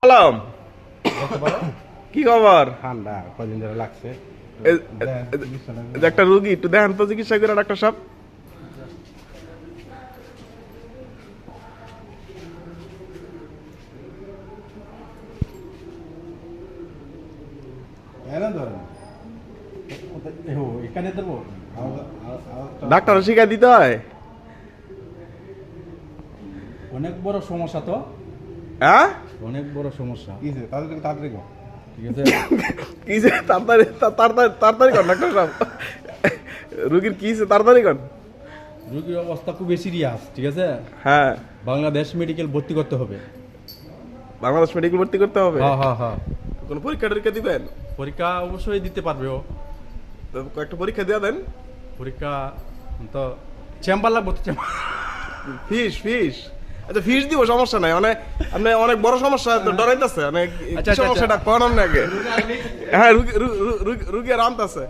সালাম, কি খবর? ঠান্ডা কদিন ধরে লাগছে। একটা রুগী একটু দেখেন তো, চিকিৎসা করে ডাক্তার সাহেব। এখানে দেবো ডাক্তার শিখাই দিতে হয়। অনেক বড় সমস্যা তো, হ্যাঁ অনেক বড় সমস্যা। তাড়াতাড়ি কর, ঠিক আছে? কি যে তাড়াতাড়ি তাড়াতাড়ি তাড়াতাড়ি কর ডাক্তার সাহেব, রুগীর কি তাড়াতাড়ি কর। রোগীর অবস্থা খুবই সিরিয়াস, ঠিক আছে? হ্যাঁ, বাংলাদেশ মেডিকেল ভর্তি করতে হবে। বাংলাদেশ মেডিকেল ভর্তি করতে হবে। হ্যাঁ হ্যাঁ হ্যাঁ, কোন পরীক্ষা টরীক্ষা দিবেন? পরীক্ষা অবশ্যই দিতে পারবে ও। তো কয়েকটা পরীক্ষা দিয়ে দেন। পরীক্ষা তো চেম্বার লাগবে তো, চেম্বার। ফিস ফিস আচ্ছা, ফিস দিব, সমস্যা নাই। অনেক আপনি অনেক বড় সমস্যা তো, ডরাইতেছে অনেক। আচ্ছা, সমস্যাটা কোন নাকি? হ্যাঁ, রুগী রুগী রুগী রুগী আর আনতেছে।